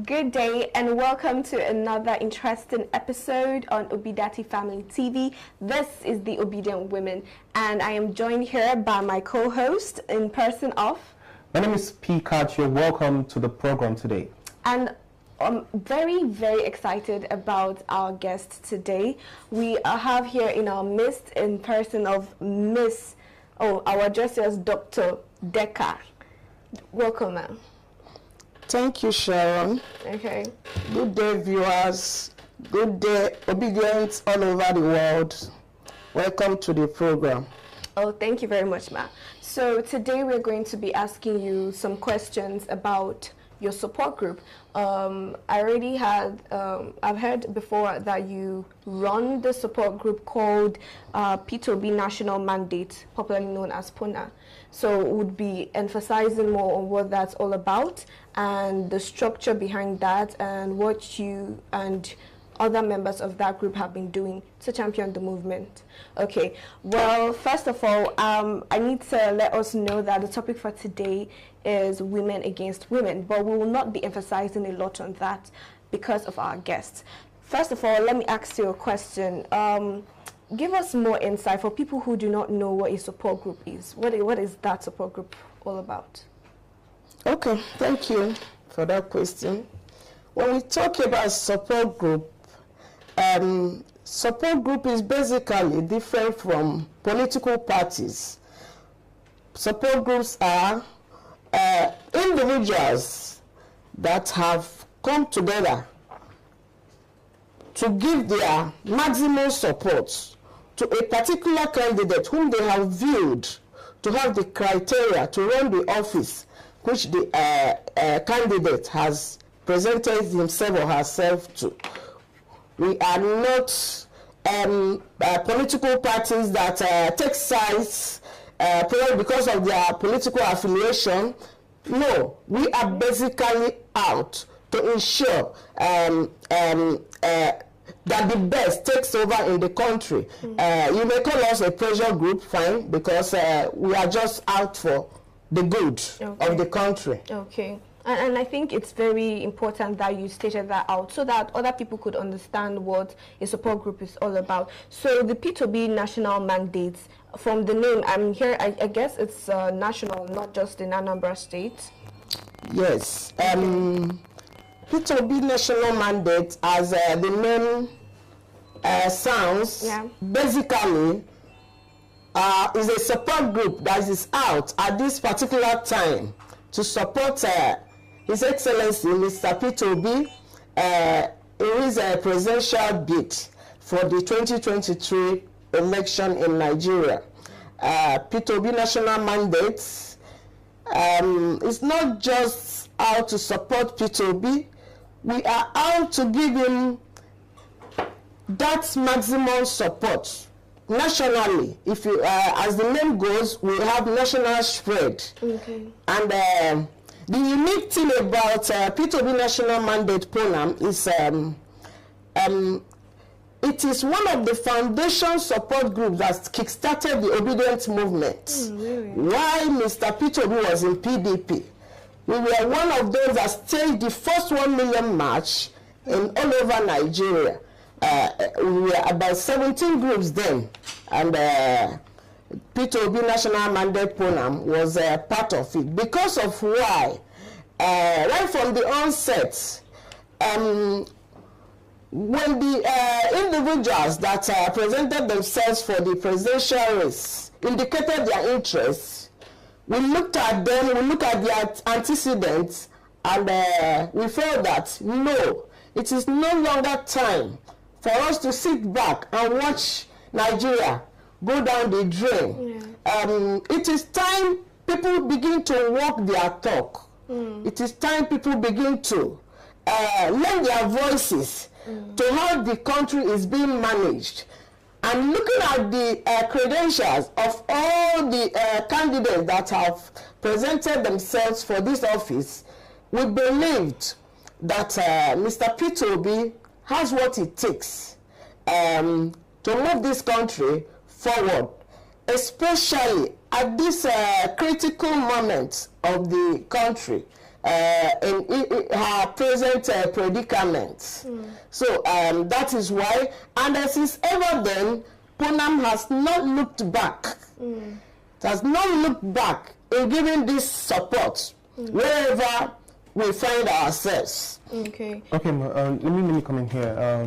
Good day and welcome to another interesting episode on Obidient Family TV. This is the Obidient Women and I am joined here by my co-host in person of... My name is P. Kachi. Welcome to the program today. And I'm very, very excited about our guest today. We have here in our midst in person of our address is Dr. Decker. Welcome, ma'am. Thank you, Sharon. Okay. Good day, viewers. Good day, Obedience all over the world. Welcome to the program. Oh, thank you very much, ma'am. So today we're going to be asking you some questions about your support group. I've heard before that you run the support group called P2B National Mandate, popularly known as PUNA. So we'll be emphasizing more on what that's all about and the structure behind that and what you and other members of that group have been doing to champion the movement. Okay, well, first of all, I need to let us know that the topic for today is women against women, but we will not be emphasizing a lot on that because of our guests. First of all, let me ask you a question. Give us more insight for people who do not know what a support group is. What is that support group all about? Okay, thank you for that question. When we talk about support group is basically different from political parties. Support groups are individuals that have come together to give their maximum support to a particular candidate whom they have viewed to have the criteria to run the office which the candidate has presented himself or herself to. We are not political parties that take sides because of their political affiliation. No, we are basically out to ensure that the best takes over in the country. You may call us a pressure group, fine, because we are just out for the good of the country. Okay. And I think it's very important that you stated that out so that other people could understand what a support group is all about. So the P2B national mandates, from the name, I'm here, I guess it's national, not just in Anambra State. Yes. P2B national mandate, as the name sounds, basically is a support group that is out at this particular time to support His Excellency Mr. P2B in his presidential bid for the 2023 election in Nigeria. P2B national mandates is not just out to support P2B. We are out to give him that maximum support nationally. If you, as the name goes, we have national spread. Okay. And the unique thing about P2B National Mandate program is it is one of the foundation support groups that kickstarted the Obidient movement. Really? While Mr. P2B was in PDP, we were one of those that staged the first 1 million march in all over Nigeria. We were about 17 groups then, and P2B National Mandate program was part of it. Because of why? Right from the onset, when the individuals that presented themselves for the presidential race indicated their interests, we looked at them, we looked at their antecedents, and we felt that no, it is no longer time for us to sit back and watch Nigeria go down the drain. It is time people begin to walk their talk. It is time people begin to lend their voices to how the country is being managed. And looking at the credentials of all the candidates that have presented themselves for this office, we believed that Mr. P2B has what it takes to move this country forward, especially at this critical moment of the country. in her present predicament. So that is why, and since ever then, Ponam has not looked back. It has not looked back in giving this support wherever we find ourselves. Okay. Okay, let me come in here.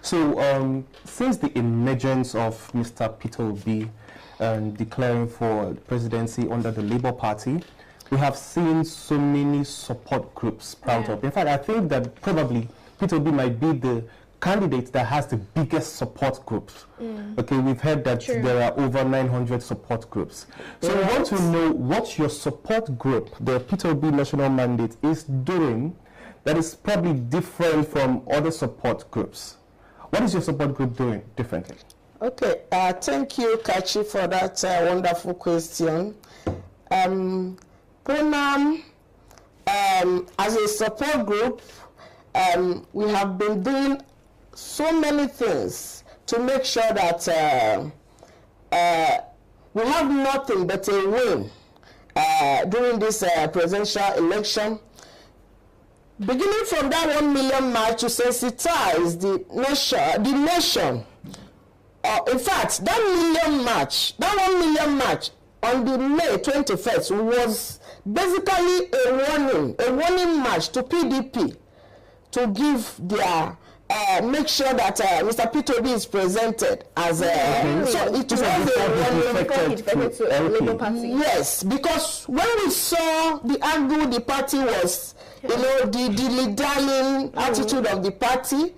Since the emergence of Mr. Peter Obi declaring for the presidency under the Labour Party, we have seen so many support groups sprout up. In fact, I think that probably Peter Obi might be the candidate that has the biggest support groups. Okay, we've heard that there are over 900 support groups. So we want to know what your support group, the Peter Obi National Mandate, is doing that is probably different from other support groups. What is your support group doing differently? Okay, thank you, Kachi, for that wonderful question. Ponam, as a support group, we have been doing so many things to make sure that we have nothing but a win during this presidential election. Beginning from that 1 million march to sensitize the nation. In fact, that 1 million march on the May 21st was basically a warning march to PDP to give their make sure that Mr. Peter Obi is presented as a so it was a Labour Party. Yes, because when we saw the angle the party was, the dilly-dallying attitude of the party,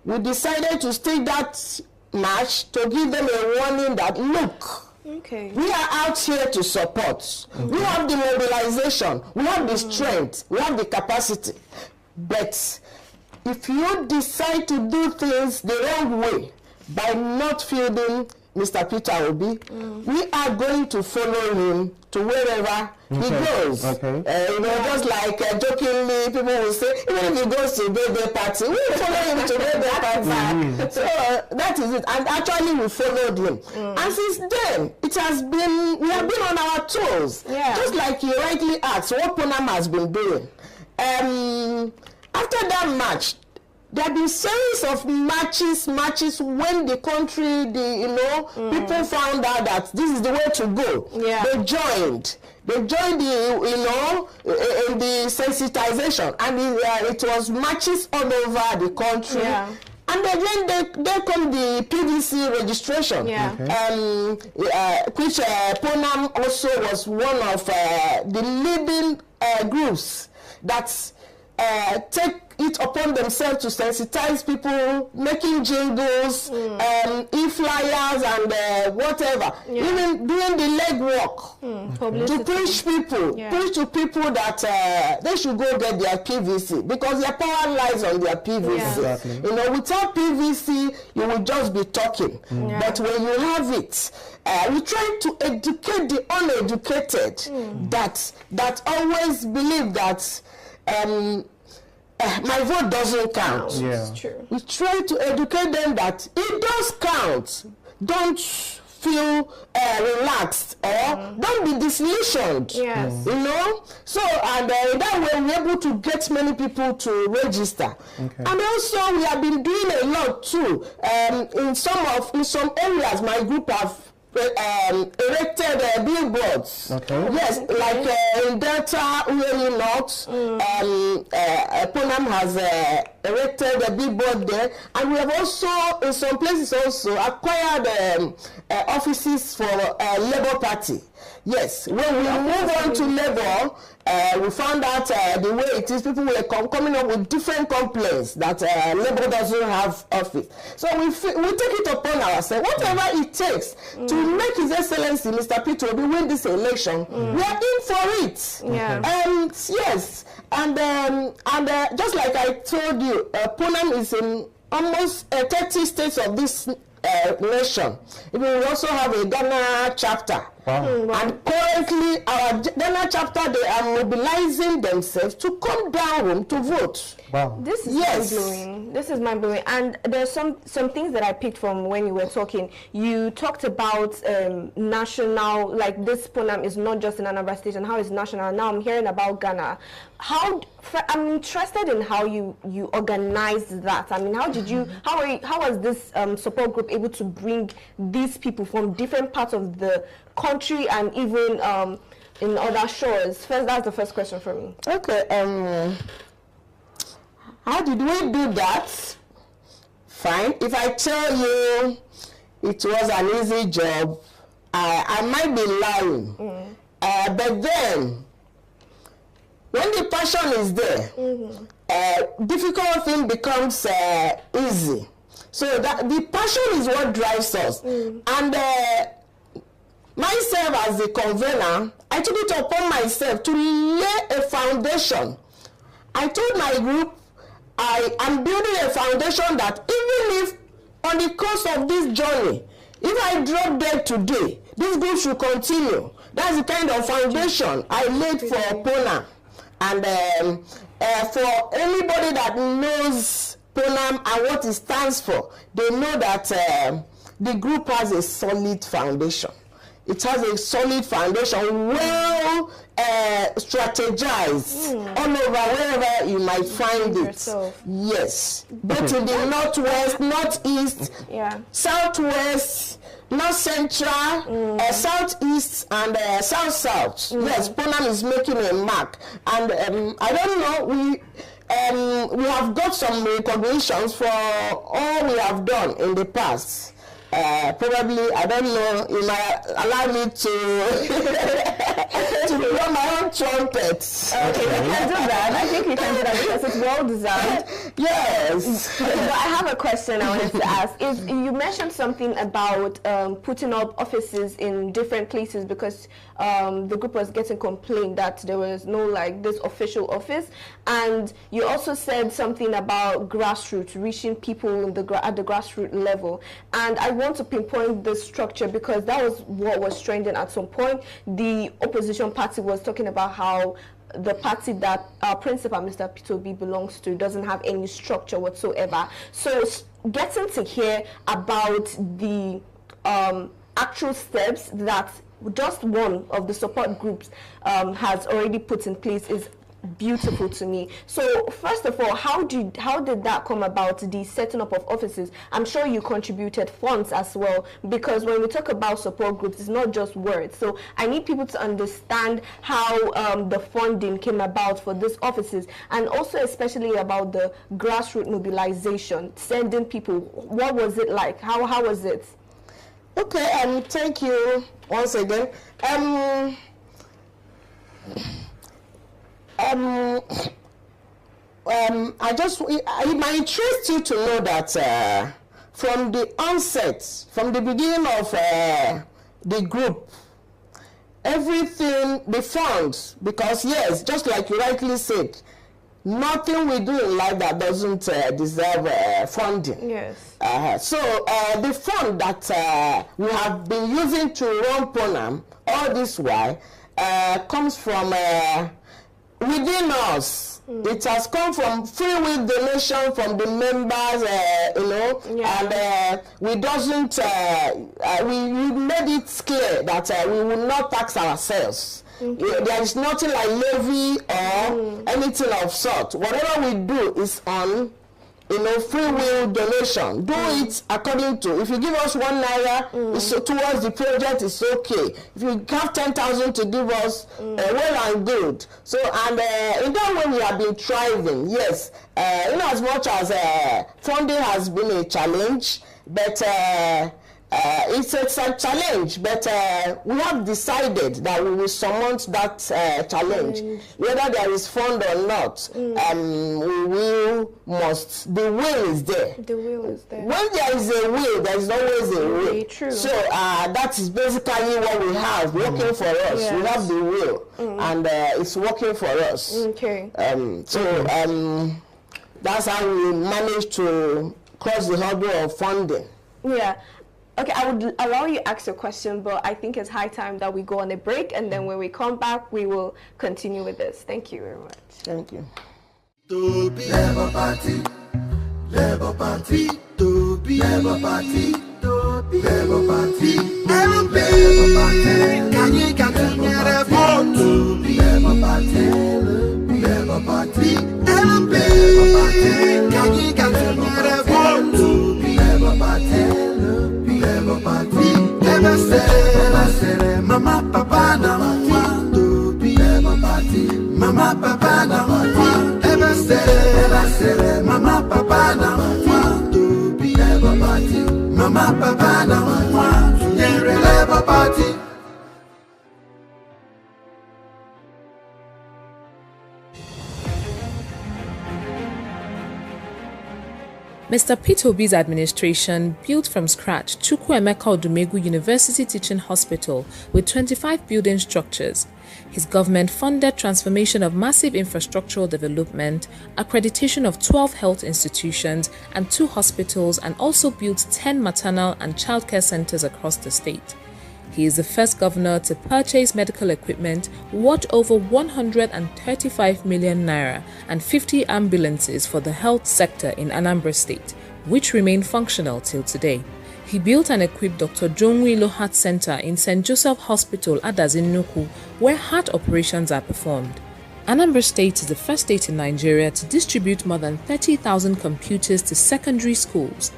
we decided to take that march to give them a warning that, look, we are out here to support. We have the mobilization, we have the strength, we have the capacity. But if you decide to do things the wrong way by not fielding Mr. Peter Obi, we are going to follow him to wherever he goes. Just like jokingly, people will say, even if he goes to birthday party, we will follow him to birthday party. So that is it. And actually, we followed him. And since then, we have been on our toes. Just like you rightly asked, what Ponam has been doing. After that match, there have been series of matches when the country, people found out that this is the way to go. They joined the, in the sensitization, and it was matches all over the country. And again, there come the PVC registration, which Ponam also was one of the leading groups that take it upon themselves to sensitize people, making jingles, e-flyers and whatever, even doing the legwork to preach to people that they should go get their PVC, because their power lies on their PVC. Without PVC, you will just be talking. But when you have it, we try to educate the uneducated that always believe that my vote doesn't count. It's true. We try to educate them that it does count. Don't feel relaxed or don't be disillusioned. So and that way we're able to get many people to register. And also we have been doing a lot too. In some areas, my group have erected billboards. Yes, like in Delta, really not. Ponam has erected a billboard there, and we have also, in some places also, acquired offices for Labour Party. Yes, when we move on to Labour, we found out the way it is, people were coming up with different complaints that Labour doesn't have office. So we take it upon ourselves, whatever it takes to make His Excellency Mr. Peter Obi win this election, we are in for it. Yes, and just like I told you, Ponam is in almost 30 states of this nation. We also have a Ghana chapter. Wow. And currently, our Ghana chapter, they are mobilizing themselves to come down home to vote. Wow. This is Yes. mind-blowing. This is mind-blowing. And there's some things that I picked from when you were talking. You talked about national, like this program is not just in Anambra State and how it's national. Now I'm hearing about Ghana. I'm interested in how you organized that. I mean, how was this support group able to bring these people from different parts of the country and even in other shores? First, that's the first question for me. Okay. How did we do that? Fine. If I tell you it was an easy job, I might be lying. But then, when the passion is there, difficult thing becomes easy. So that the passion is what drives us. And myself as the convener, I took it upon myself to lay a foundation. I told my group, I am building a foundation that even if on the course of this journey, if I drop dead today, this group should continue. That's the kind of foundation I laid for Ponam. And for anybody that knows Ponam and what it stands for, they know that the group has a solid foundation. It has a solid foundation, well strategized all over wherever you might find it. Yourself. Yes, both in the northwest, northeast, southwest, north central, southeast, and south. Yes, Ponam is making a mark, and I don't know. We have got some recognitions for all we have done in the past. Probably, I don't know, you might allow me to blow my own trumpet. Okay, you can do that. I think you can do that because it's well designed. Yes. But I have a question I wanted to ask. You mentioned something about putting up offices in different places because the group was getting complained that there was no this official office, and you also said something about grassroots, reaching people at the grassroots level. And I want to pinpoint this structure because that was what was trending at some point. The opposition party was talking about how the party that our principal, Mr. Peter Obi, belongs to doesn't have any structure whatsoever. So getting to hear about the actual steps that just one of the support groups has already put in place is beautiful to me. So first of all, how did that come about, the setting up of offices? I'm sure you contributed funds as well, because when we talk about support groups, it's not just words. So I need people to understand how the funding came about for these offices, and also especially about the grassroots mobilization, sending people. What was it like? How was it? Okay, thank you once again. It might interest you to know that from the onset, from the beginning of the group, everything, the funds, because yes, just like you rightly said, nothing we do in life that doesn't deserve funding. Yes. So the fund that we have been using to run Ponam all this while comes from within us. It has come from free will donation from the members, and we doesn't, we made it clear that we will not tax ourselves. There is nothing like levy or anything of sort. Whatever we do is on, free will donation. Do it according to, if you give us 1 naira, it's towards the project, it's okay. If you have 10,000 to give us, well and good. So, and in that way we have been thriving, yes. As much as funding has been a challenge, but it's a challenge, but we have decided that we will surmount that challenge. Whether there is fund or not, the will is there. The will is there. When there is a will, there is always a way. Very true. So that is basically what we have working for us. Yes. We have the will, and it's working for us. Okay. That's how we manage to cross the hurdle of funding. Yeah. Okay, I would allow you to ask your question, but I think it's high time that we go on a break, and then when we come back, we will continue with this. Thank you very much. Thank you. To be Labour Party, Labour Party, to be Labour Party, to be Labour Party, Labour Party, can you get a vote? To be Labour Party, Labour Party, Labour Party, can you get a vote? To be Labour Party, Labour Party, Labour say, Mama Papa na want to be Labour Party, Mama Papa na want. Ever say, Mama Papa na want to be Labour Party. Mama Papa na want to be Labour Party. Mr. Peter Obi's administration built from scratch Chukwuemeka Odumegwu University Teaching Hospital with 25 building structures. His government funded transformation of massive infrastructural development, accreditation of 12 health institutions and 2 hospitals, and also built 10 maternal and childcare centers across the state. He is the first governor to purchase medical equipment worth over 135 million naira and 50 ambulances for the health sector in Anambra State, which remain functional till today. He built and equipped Dr. Jonwilo Heart Center in St. Joseph Hospital, Adazinnuku, where heart operations are performed. Anambra State is the first state in Nigeria to distribute more than 30,000 computers to secondary schools.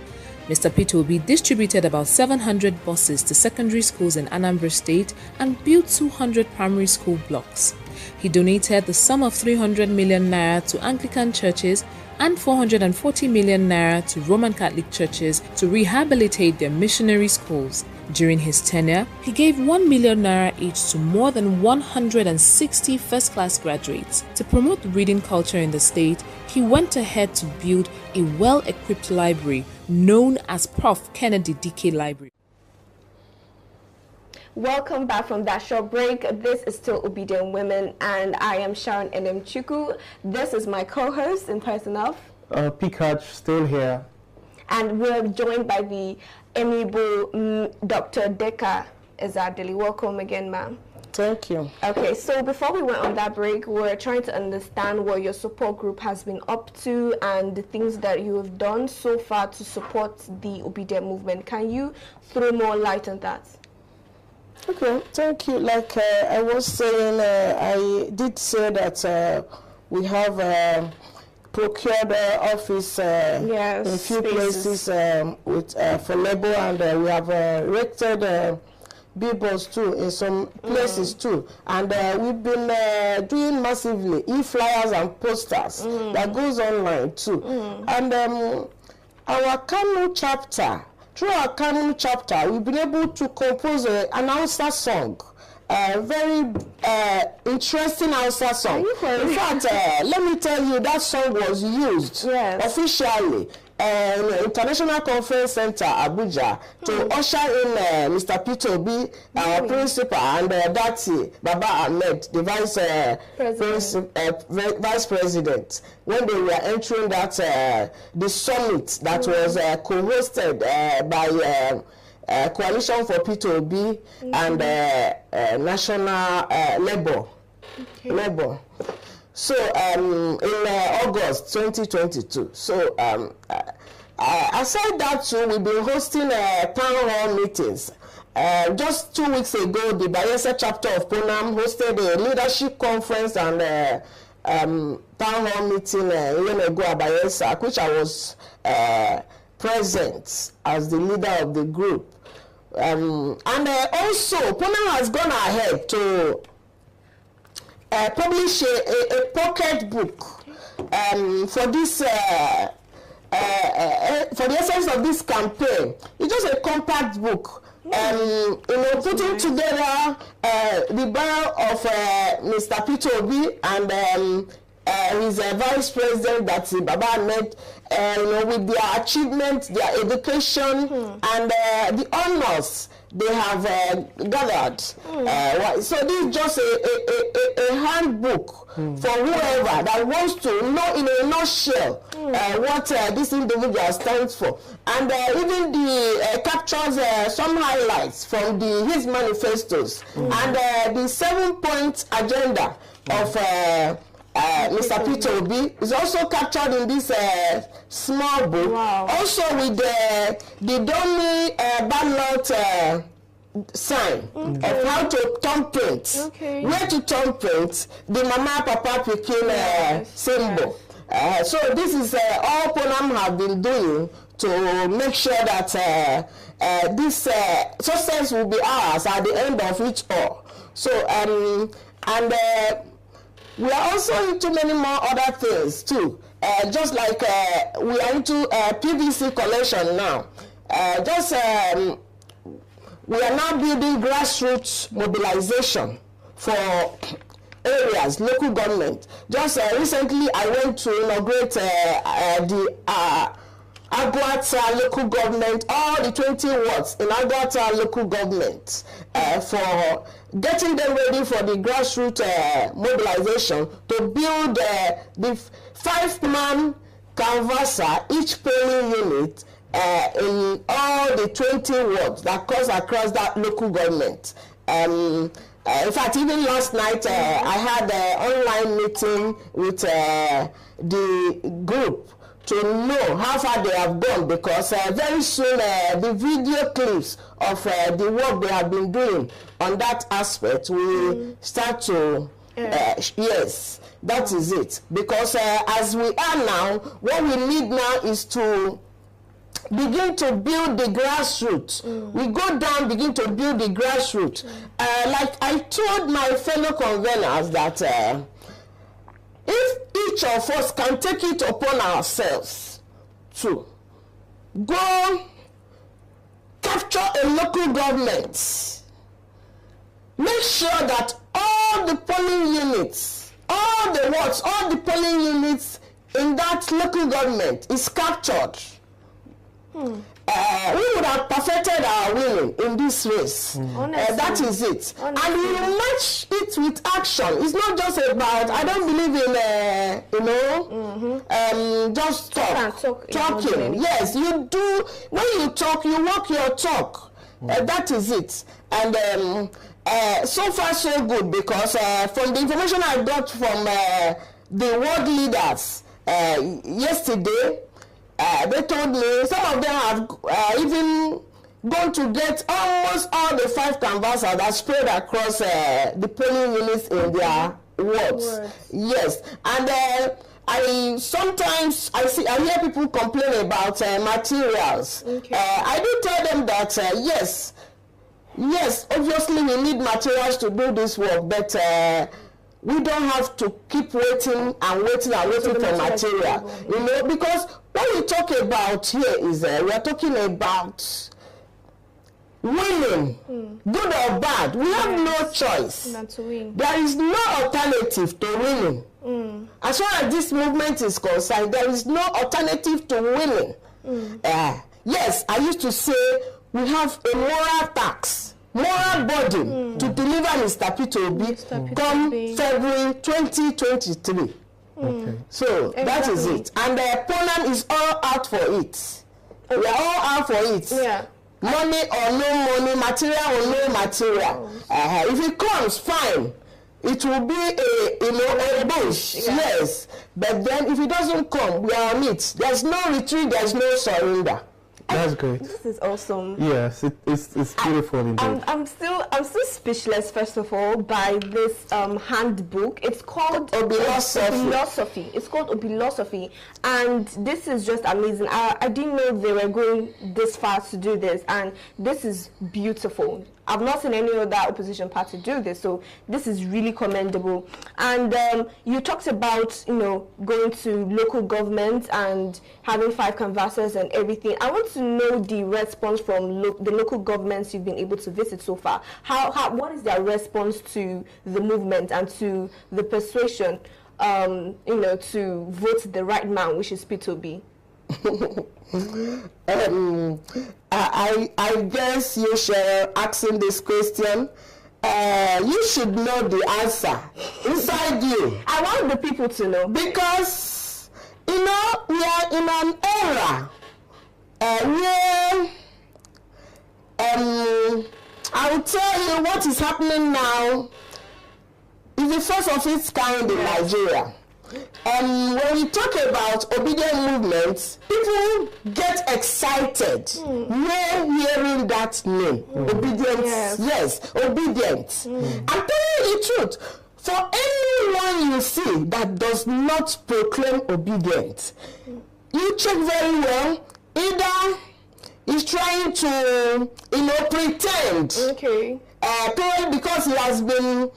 Mr. Peter Obi distributed about 700 buses to secondary schools in Anambra State and built 200 primary school blocks. He donated the sum of 300 million naira to Anglican churches and 440 million naira to Roman Catholic churches to rehabilitate their missionary schools. During his tenure, he gave 1 million naira each to more than 160 first-class graduates. To promote the reading culture in the state, he went ahead to build a well-equipped library known as Prof. Kennedy DK Library. Welcome back from that short break. This is still Obidient Women, and I am Sharon Enem Chuku. This is my co-host in person of Pikach, still here. And we're joined by the amiable Dr. Deka Ezadili. Welcome again, ma'am. Thank you. Okay, so before we went on that break, we're trying to understand what your support group has been up to and the things that you have done so far to support the Obidient movement. Can you throw more light on that? Okay, thank you. Like I was saying, I did say that we have procured office yes, in a few spaces. places with for labor, and we have erected billboards too in some places too, and we've been doing massively e-flyers and posters that goes online too, and our Kano chapter. Through our Kano chapter, we've been able to compose an Hausa song, a very interesting Hausa song. In fact, let me tell you, that song was used officially in the International Conference Center, Abuja, to usher in Mr. Peter Obi, principal, and Dati Baba Ahmed, the vice president, when they were entering that the summit that was co-hosted by Coalition for Peter Obi and National Labour. So in August 2022. So aside that too, we've been hosting town hall meetings. Just 2 weeks ago, the Bayelsa chapter of Ponam hosted a leadership conference and town hall meeting in Yenego, Bayelsa, which I was present as the leader of the group. And also, Ponam has gone ahead to publish a pocket book for this for the essence of this campaign. It's just a compact book, putting together the bio of Mr. Peter Obi and his vice president, that's Baba met, with their achievements, their education, and the honors they have gathered. So this is just a handbook for whoever that wants to know in a nutshell what this individual stands for. And even the captures some highlights from his manifestos and the 7-point agenda of Mr. Peter Obi is also captured in this small book. Wow. Also with the dummy ballot sign of how to thumbprint, where to thumbprint the mama papa pikin symbol. So this is all Ponam have been doing to make sure that this success will be ours at the end of it all. So we are also into many more other things too. Just like we are into PVC collection now. We are now building grassroots mobilization for areas, local government. Just recently, I went to inaugurate the Agwata local government, all the 20 wards in Agwata local government, for getting them ready for the grassroots mobilization to build the 5-man canvasser, each polling unit, in all the 20 wards that goes across that local government. In fact, even last night, I had an online meeting with the group to know how far they have gone, because very soon the video clips of the work they have been doing on that aspect will start to, yes, that is it. Because as we are now, what we need now is to begin to build the grassroots. We go down, begin to build the grassroots. Like I told my fellow conveners that if each of us can take it upon ourselves to go capture a local government, make sure that all the polling units, all the wards, all the polling units in that local government is captured, we would have perfected our winning in this race. That is it. Honestly. And we will match it with action. It's not just about, I don't believe in, just talking. Yes, you do. When you talk, you walk your talk. That is it. And so far so good, because from the information I got from the world leaders yesterday, they told me some of them have even gone to get almost all the 5 canvassers that spread across the polling units in their wards. Yes, and I hear people complain about materials. I do tell them that yes, obviously we need materials to do this work, but we don't have to keep waiting and waiting for material. Because what we talk about here is we are talking about winning, good or bad. We have no choice. Not to win. There is no alternative to winning. As far as this movement is concerned, there is no alternative to winning. Yes, I used to say we have a moral tax, moral burden to deliver Mr. Peter Obi come February 2023. So that is it. And Poland is all out for it. We are all out for it. Money or no money, material or no material. If it comes, fine. It will be a bush. Yes. But then if it doesn't come, we are on it. There's no retreat, there's no surrender. That's great. This is awesome. Yes, it's beautiful indeed. I'm still speechless, first of all, by this handbook. It's called Obilosophy. It's called Obilosophy, and this is just amazing. I didn't know they were going this far to do this, and this is beautiful. I've not seen any other opposition party do this, so this is really commendable. And you talked about, going to local government and having 5 canvassers and everything. I want to know the response from the local governments you've been able to visit so far. What is their response to the movement and to the persuasion to vote the right man, which is Peter B? I guess you shall asking this question. You should know the answer inside you. I want the people to know. Because, we are in an era where I will tell you what is happening now is the first of its kind in Nigeria. When we talk about obedient movements, people get excited when hearing that name. Obedient, yes, obedient. I'm telling you the truth. For anyone you see that does not proclaim obedient, you check very well. Either he's trying to, pretend. Okay. Because he has been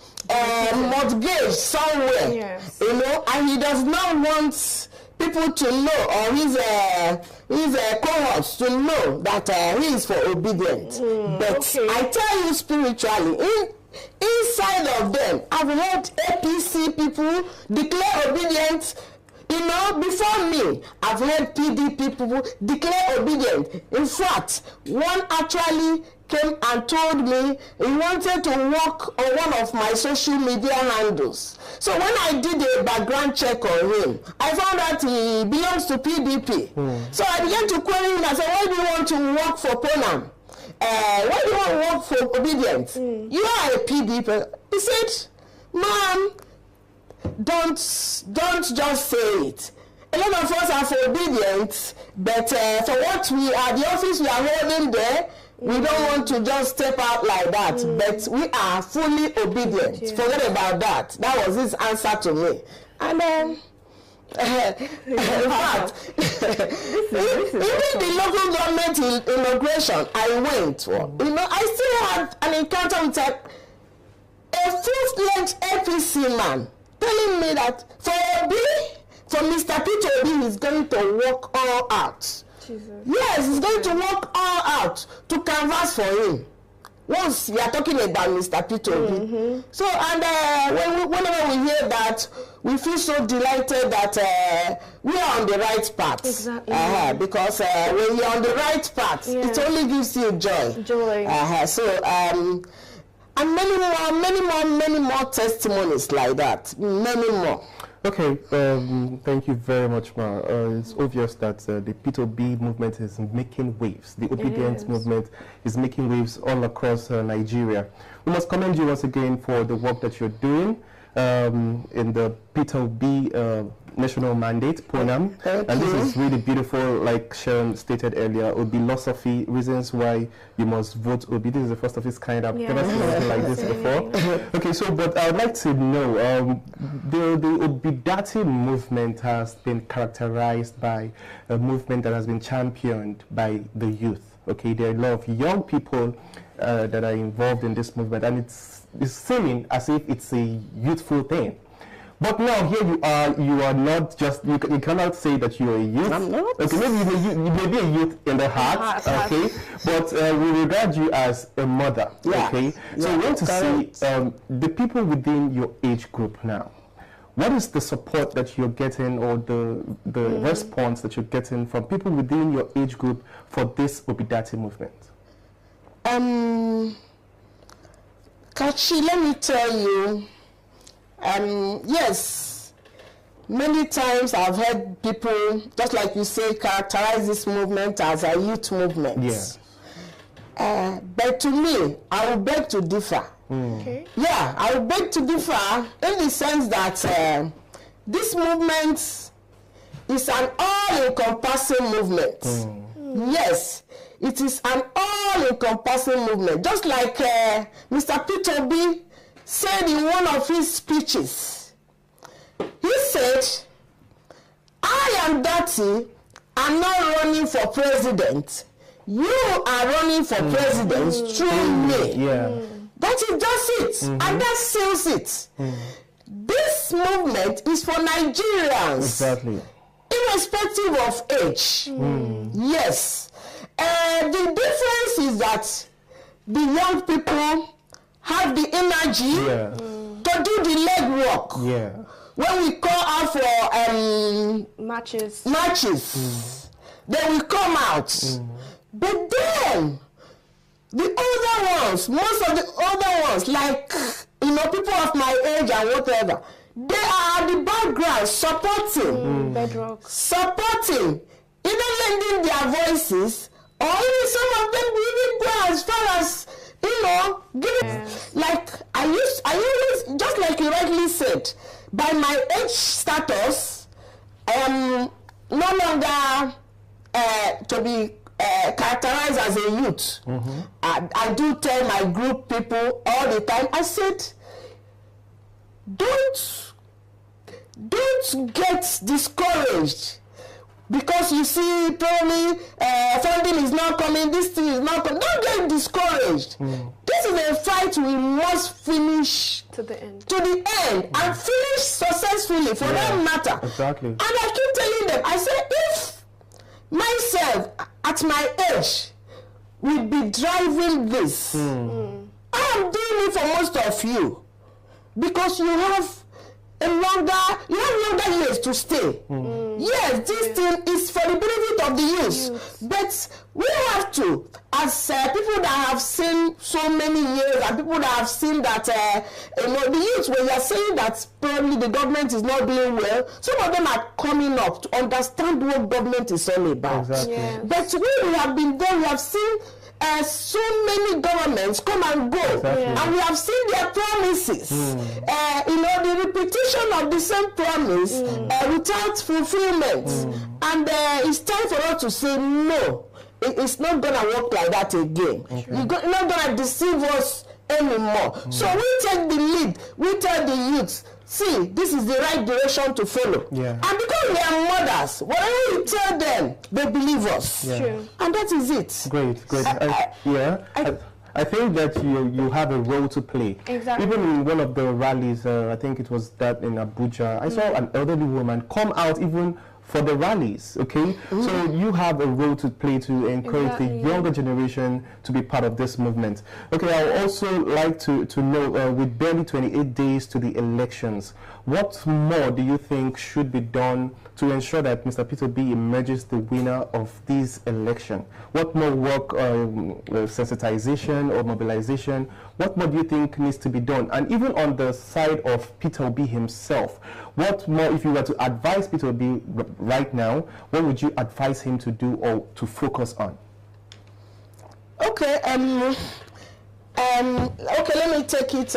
mortgaged somewhere, and he does not want people to know, or his cohorts to know that he is for obedience. But I tell you spiritually, inside of them, I've heard APC people declare obedience. Before me, I've heard PD people declare obedient. In fact, one actually came and told me he wanted to work on one of my social media handles. So when I did a background check on him, I found out he belongs to PDP. So I began to query him. I said, why do you want to work for Ponam? Why do you want to work for Obidient? You are a PDP. He said, Ma'am, don't just say it. A lot of us are for obedience, but for what we are, the office we are holding there, we don't want to just step out like that. But we are fully obedient. Forget about that. That was his answer to me. And in fact, even the local government inauguration I went for, I still had an encounter with a full-fledged APC man telling me that for Mr. Peter Obi, he's going to work all out. Jesus. Yes, he's going to work all out to canvass for him. Once we are talking about Mr. Peter Obi. So, and whenever we hear that, we feel so delighted that we are on the right path. Exactly. Because when you're on the right path, it only gives you joy. So, and many more testimonies like that. Many more. Okay, thank you very much, Ma. It's obvious that the P2B movement is making waves. The Obidient movement is making waves all across Nigeria. We must commend you once again for the work that you're doing in the P2B national mandate, Ponam. And this is really beautiful, like Sharon stated earlier, Obi-losophy, reasons why you must vote Obi. This is the first of its kind. I've never seen anything like this before. Okay, so, but I would like to know, the Obidati movement has been characterized by a movement that has been championed by the youth. Okay, there are a lot of young people that are involved in this movement, and it's seeming as if it's a youthful thing. But now here you are not just, you cannot say that you're a youth. I'm not. Okay, maybe you may be a youth in the heart, okay, but we regard you as a mother, okay? So we want to see the people within your age group now. What is the support that you're getting, or the response that you're getting from people within your age group for this Obidati movement? Kachi, let me tell you, yes, many times I've heard people, just like you say, characterize this movement as a youth movement. Yeah. But to me, I would beg to differ. Okay. Yeah, I would beg to differ in the sense that this movement is an all-encompassing movement. Yes, it is an all-encompassing movement. Just like Mr. Peter B said in one of his speeches. He said, I am dirty, I'm not running for president. You are running for president through me. Yeah. That is just it, and that seals it. This movement is for Nigerians. Exactly. Irrespective of age. Yes. The difference is that the young people have the energy to do the legwork. Yeah. when we call out for matches, they will come out. But then the older ones, most of the older ones, like people of my age and whatever, they are at the background supporting, bedrock, supporting, either lending their voices, or even some of them will even go as far as giving. Like I always, just like you rightly said, by my age status, I am no longer to be characterized as a youth. I do tell my group people all the time, I said, don't get discouraged because you see probably funding is not coming, this thing is not coming. Don't get discouraged. This is a fight we must finish to the end, and finish successfully for that matter. Exactly. And I keep telling them, I say, if myself at my age will be driving this, I am doing it for most of you, because you have longer years to stay. Yes, this thing is for the benefit of the youth, but we have to, as people that have seen so many years, and people that have seen that the youth, when you are saying that probably the government is not doing well, some of them are coming up to understand what government is all about. Exactly. Yes. But we have been there, we have seen so many governments come and go, and we have seen their promises. The repetition of the same promise without fulfillment, and it's time for us to say no. It's not gonna work like that again. You're not gonna deceive us anymore. So we take the lead. We tell the youths, see, this is the right direction to follow. And because we are mothers, whatever we tell them, they believe us. True. And that is it. Great. I think that you have a role to play. Exactly. Even in one of the rallies, I think it was that in Abuja, I saw an elderly woman come out even for the rallies, okay? So you have a role to play to encourage the younger generation to be part of this movement. Okay, I would also like to know, with barely 28 days to the elections, what more do you think should be done to ensure that Mr. Peter B emerges the winner of this election? What more work, sensitization or mobilization, what more do you think needs to be done? And even on the side of Peter B himself, what more, if you were to advise Peter B right now, what would you advise him to do or to focus on? Okay, okay, let me take it.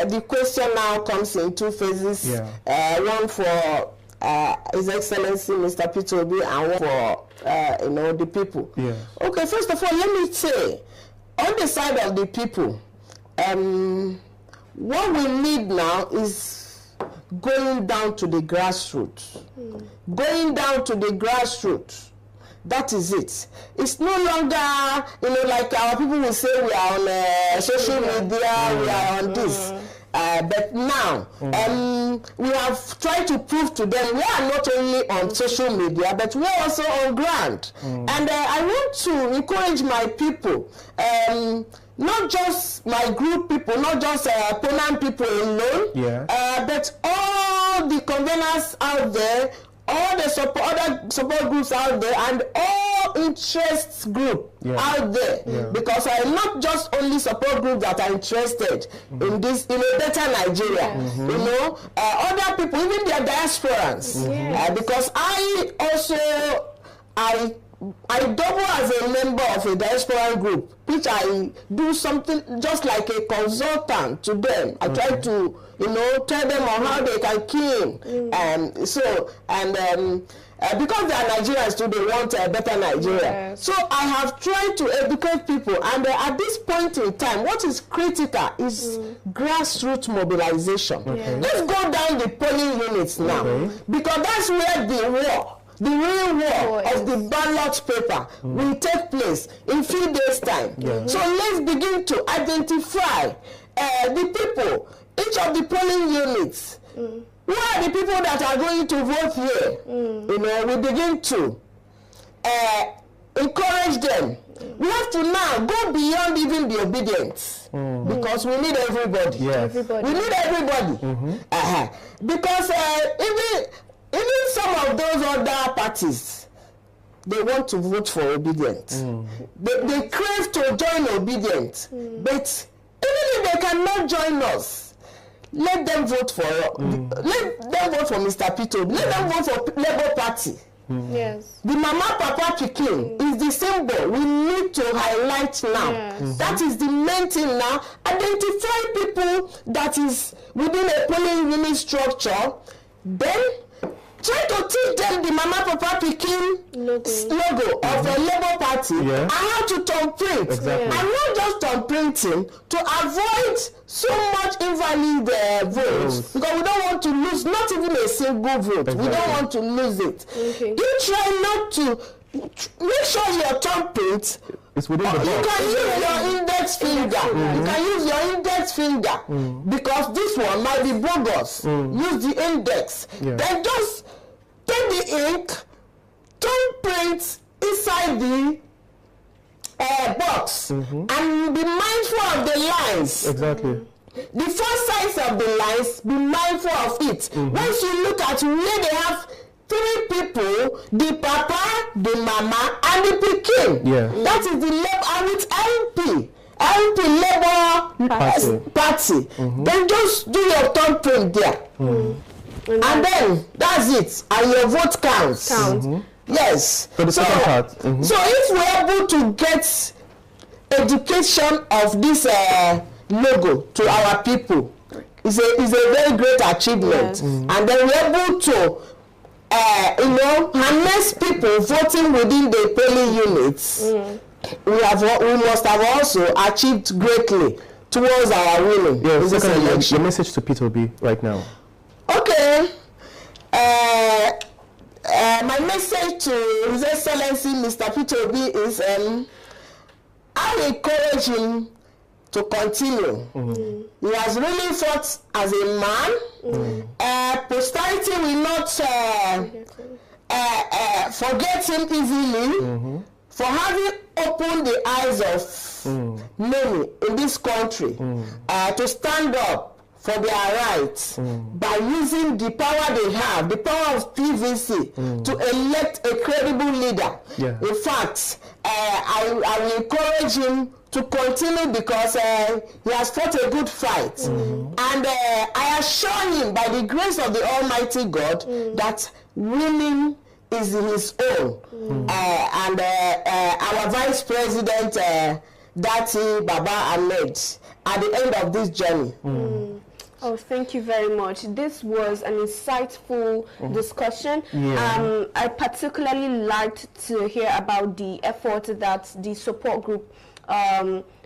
The question now comes in two phases. One for His Excellency Mr. Peter Obi, and one for the people. Okay, first of all, let me say, on the side of the people, what we need now is going down to the grassroots. Going down to the grassroots. That is it. It's no longer, like our people will say we are on social media, we are on this. But now, we have tried to prove to them we are not only on social media, but we are also on ground. And I want to encourage my people, not just my group people, not just opponent people alone, but all the conveners out there, all the other support groups out there, and all interest group out there, because I am not just only support groups that are interested in this, in a better Nigeria. Other people, even their diasporans, because I double as a member of a diaspora group, which I do something just like a consultant to them. I try to, tell them on how they can key in. Because they are Nigerians too, they want a better Nigeria. So I have tried to educate people, and at this point in time, what is critical is grassroots mobilization. Let's go down the polling units now, because that's where the real war of the ballot paper will take place in few days' time. So let's begin to identify the people, each of the polling units. Who are the people that are going to vote here? We begin to encourage them. We have to now go beyond even the obedience, because we need everybody. Yes. Everybody. We need everybody. Because even some of those other parties, they want to vote for Obidient. They crave to join Obidient, but even if they cannot join us, let them vote for let them vote for Mr. Peter. Let them vote for Labour Party. Yes. The Mama Papa Pikin is the symbol we need to highlight now. Yes. That is the main thing now. Identify people that is within a polling unit structure. Then try to teach them the Mama Papa Pikin logo of the Labour Party and how to thumbprint. Exactly. And not just thumbprinting, to avoid so much invalid votes, because we don't want to lose not even a single vote. We don't want to lose it. You try not to make sure your thumbprint It's within the you box. can use your index finger. You can use your index finger because this one might be bogus. Use the index. Then just take the ink, thumbprint inside the box, and be mindful of the lines. Exactly. The first size of the lines, be mindful of it. Once you look at where they have 3 people, the papa, the mama, and the pikin. That is the Labour, and with LP Labour Party. Then just do your thumbprint there. And then that's it. And your vote counts. Yes. For the second part. So if we're able to get education of this logo to our people, is a very great achievement. And then we're able to harness people voting within the polling units. We must have also achieved greatly towards our winning in this election. Your message to Peter B right now. Okay. My message to His Excellency Mr. Peter B is I encourage him to continue. He has really fought as a man. Posterity will not forget him easily for having opened the eyes of many in this country to stand up for their rights by using the power they have, the power of PVC, to elect a credible leader. In fact, I will encourage him to continue because he has fought a good fight. And I assure him by the grace of the Almighty God that winning is his own. And our Vice President, Dati Baba Ahmed, at the end of this journey. Oh, thank you very much. This was an insightful discussion. I particularly liked to hear about the effort that the support group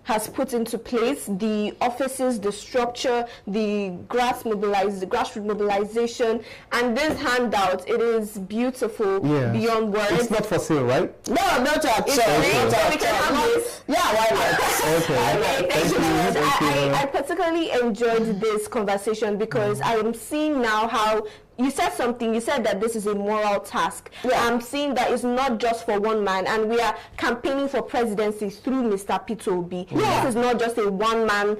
has put into place, the offices, the structure, the grassroots mobilization, and this handout. It is beautiful beyond words. It's not for sale, right? No, not at all. It's free, so we can have this. Yeah, why not? Okay, thank you very much. I particularly enjoyed this conversation because I am seeing now how you said something. You said that this is a moral task. I'm seeing that it's not just for one man, and we are campaigning for presidency through Mr. Peter Obi. This is not just a one-man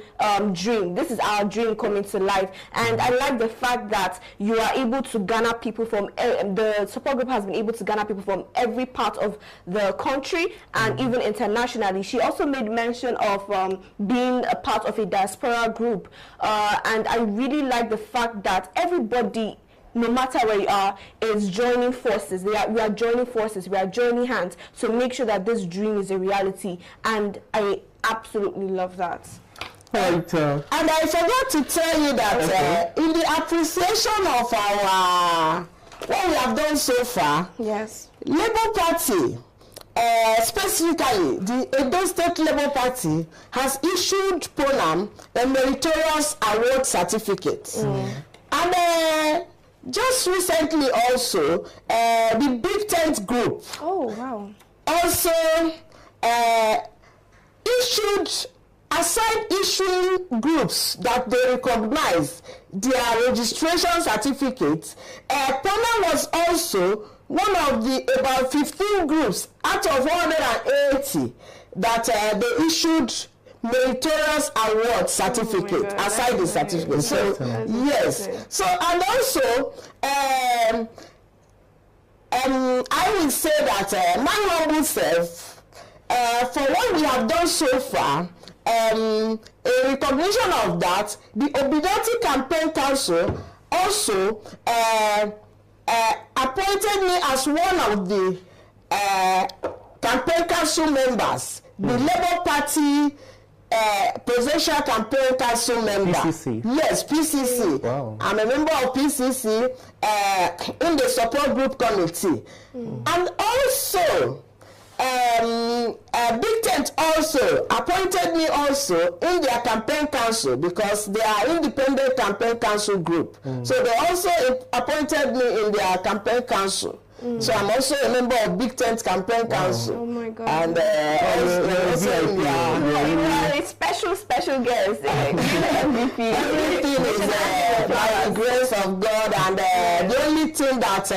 dream. This is our dream coming to life. And I like the fact that you are able to garner people from the support group has been able to garner people from every part of the country and even internationally. She also made mention of being a part of a diaspora group, and I really like the fact that everybody, no matter where you are, is joining forces. We are joining forces. We are joining hands to make sure that this dream is a reality. And I absolutely love that. Right, and I forgot to tell you that in the appreciation of our what we have done so far, Labour Party, specifically the Edo State Labour Party, has issued PONAM a meritorious award certificate. And just recently also, the Big Tent Group also issued, aside issuing groups that they recognize their registration certificates, PONAM was also one of the about 15 groups out of 180 that they issued meritorious award certificate, aside the certificate. So yes. So and also I will say that my humble self, for what we have done so far, in recognition of that, the Obidient Campaign Council also appointed me as one of the campaign council members, the Labour Party Presidential Campaign Council member. PCC. Yes, PCC. Wow. I'm a member of PCC in the support group committee. And also, Big Tent also appointed me also in their campaign council because they are independent campaign council group. So they also appointed me in their campaign council. So I'm also a member of Big Tent Campaign Council. Oh my God. And it's special guest. MVP. Everything is by the grace of God, and the only thing that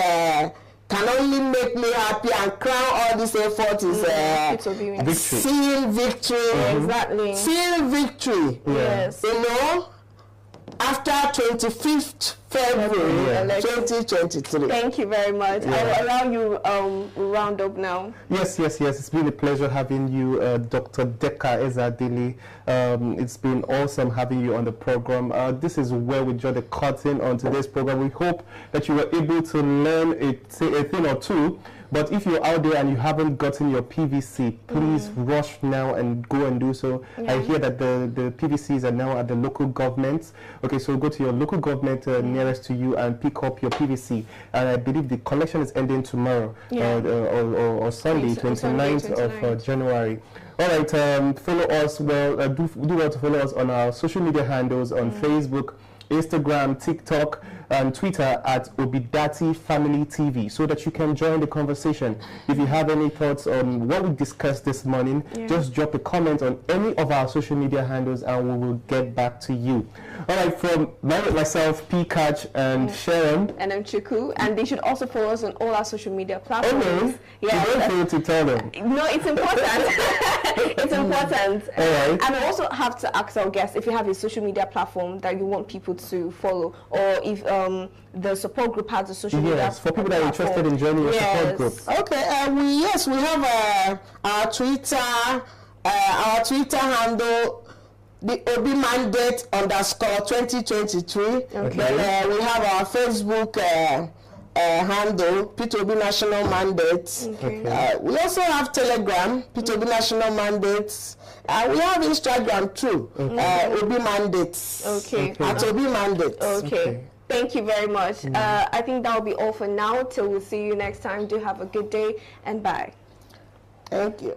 can only make me happy and crown all this effort is seeing victory. Exactly. Seeing victory. Yes. You know, after 25th February 2023. Thank you very much. I will allow you round up now. Yes. It's been a pleasure having you, Dr. Deka Ezadili. It's been awesome having you on the program. This is where we draw the curtain on today's program. We hope that you were able to learn a thing or two. But if you're out there and you haven't gotten your PVC, please rush now and go and do so. I hear that the PVCs are now at the local governments. Okay, so go to your local government nearest to you and pick up your PVC. And I believe the collection is ending tomorrow or Sunday, 29th of January. All right, follow us. Well, do well to follow us on our social media handles on Facebook, Instagram, TikTok, and Twitter at Obidati Family TV, so that you can join the conversation. If you have any thoughts on what we discussed this morning, just drop a comment on any of our social media handles and we will get back to you. All right, from myself, P. Catch, and Sharon. And I'm Chiku, and they should also follow us on all our social media platforms. Okay. Yeah, you don't feel to tell them. No, it's important. It's important. All right. And we also have to ask our guests if you have a social media platform that you want people to follow, or if the support group has a social media Yes, for people that are interested in joining your support group. Okay, we have our Twitter handle, the Obimandate _2023. Okay. Then we have our Facebook handle, P2B National Mandate. Okay. We also have Telegram, P2B National Mandates. We have Instagram too, Obi Mandates. Okay. At Obi Mandates. Okay. Thank you very much. I think that will be all for now. Till we'll see you next time. Do have a good day and bye. Thank you.